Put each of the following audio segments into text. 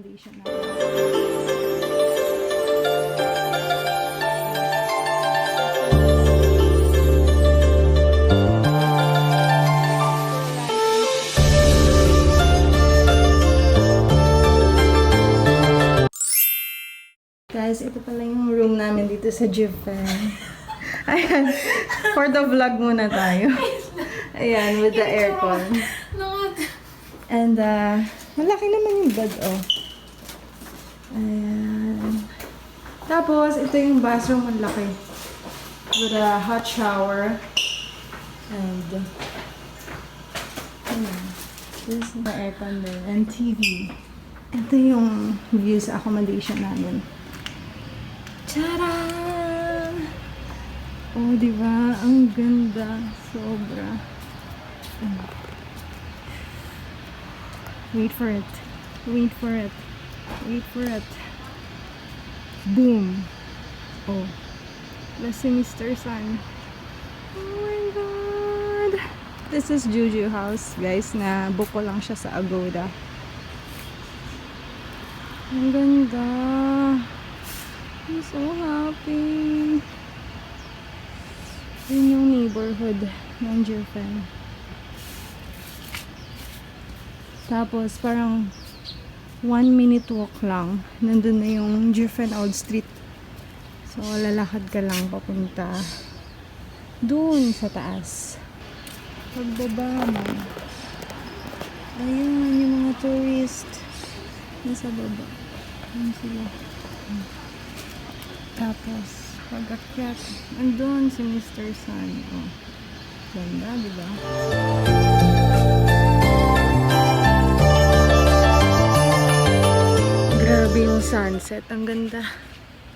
accommodation na. Guys, ito pala yung room namin dito sa Jiufen. Ayan, for the vlog muna tayo. Ayan, with the aircon. And, malaki naman yung bed, oh. Ayan. Tapos, ito yung bathroom, malaki. With a hot shower. And, ayan. This is the aircon din. And TV. Ito yung view sa accommodation namin. Tara! Oh, diba? Ang ganda. Sobra. Wait for it. Wait for it. Wait for it. Boom! Oh. That's si Mr. Sun. Oh my God! This is Juju house, guys, na book ko lang siya sa Agoda. Ang ganda! I'm so happy! Yun yung neighborhood ng Jiufen. Tapos, parang 1-minute walk lang. Nandun na yung Jiufen Old Street. So, lalakad ka lang papunta doon sa taas. Pagbaba mo. Ayun, yung mga tourist. Nasa baba. Ayun sila. Tapos, pag-akyat, andun si Mr. Sun. Oh. Ganda, diba? Grabe yung sunset. Ang ganda.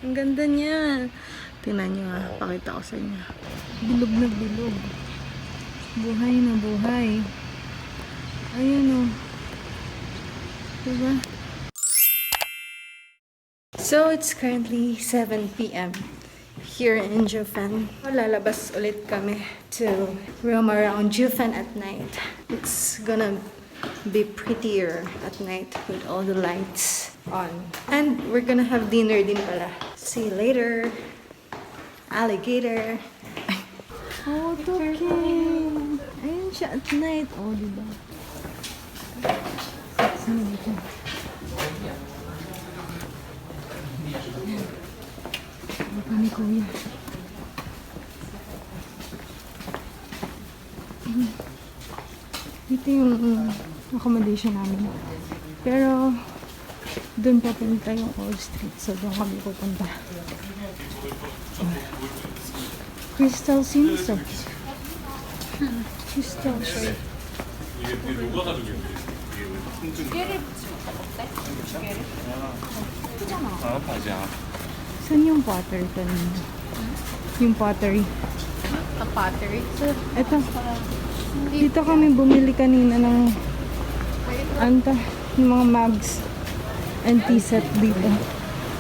Ang ganda niya. Tingnan nyo ha. Pakita ko sa inyo. Bilog na bilog. Buhay na buhay. Ayun o. Diba? So, it's currently 7 p.m. here in Jiufen. Lalabas ulit kami to roam around Jiufen at night. It's gonna be prettier at night with all the lights on. And we're gonna have dinner din pala. See you later. Alligator. Oh, talking. Ayun siya at night. Oh, diba? Saan dito? Ano pa ni Kuya? Ito yung accommodation namin. Pero, doon papunta yung Old Street. So, doon kami pupunta. Crystal Sims. Crystal. Saan yung pottery kanina? Yung pottery. A pottery? Ito. Dito kami bumili kanina ng yung mga mugs and tea set dito.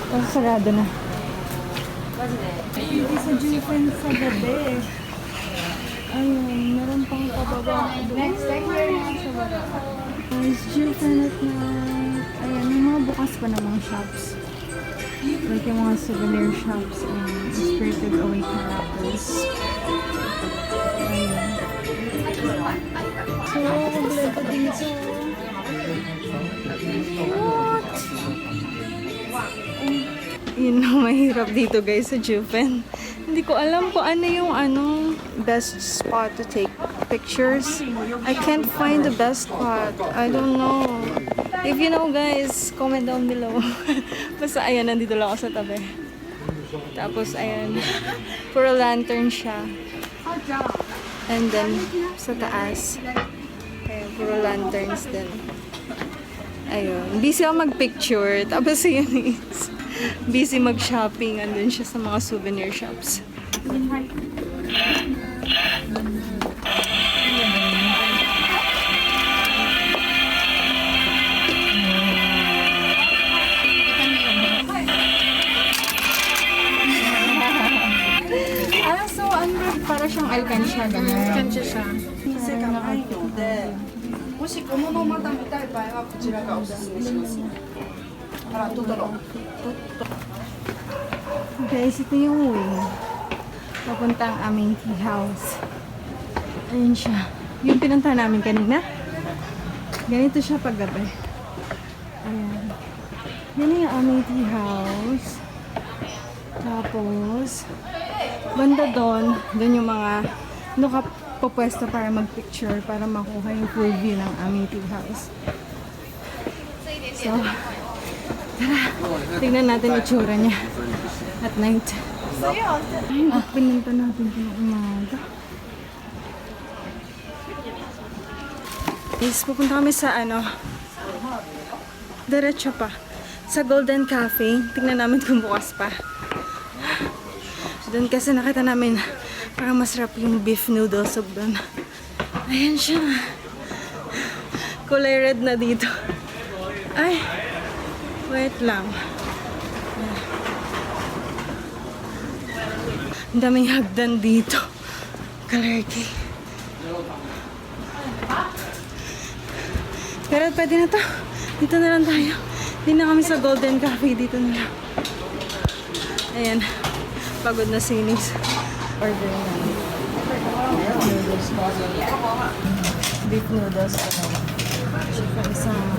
Tapos sarado na. Hindi sa Jiufen sa gabi. Ayun, meron pang pababa. Next time we're not sa baba. Guys, Jiufen at night. Ayan, yung mga bukas pa namang shops. Like yung mga souvenir shops and Spirited Away characters. Ayun. So, kompleto dito. What? Yun ang mahirap dito guys sa Jiufen. Hindi ko alam kung ano yung best spot to take pictures. I can't find the best spot. I don't know. If you know guys, comment down below. Basta ayan, nandito lang ako sa tabi. Tapos ayan, puro lantern siya. And then, sa taas, ayan, puro lanterns din. Ayun, busy ako mag-picture. Tapos yun is, busy mag-shopping. Andun siya sa mga souvenir shops. So, para siyang alkansya, gano'n. Alkansya siya. 店がないので、もし小物をまた見たい場合はこちらがおすすめします。Guys, ito yung way. Papunta ang aming tea house. Ayun siya. Yung pinuntahan namin kanina. Ganito siya paggabi. Ayan. Yan yung aming tea house. Tapos, banda doon yung mga nakapapwesto para mag-picture para makuha yung full view ng aming tea house. So, tara, tignan natin itsura niya at night. Ay, pinunta natin ito ng umaga. Guys, pupunta kami sa diretso pa. Sa Golden Cafe. Tignan namin kung bukas pa. Doon kasi nakita namin parang masarap yung beef noodles of doon. Ayan siya. Kulay red na dito. Ay, wait lang. Ang daming hagdan dito. Kalerky. Pero pwede na to. Dito na lang tayo. Hindi na kami sa Golden Cafe. Dito na lang. Ayan. Pagod na sinis. Order na. Noodles. Beef noodles. Isang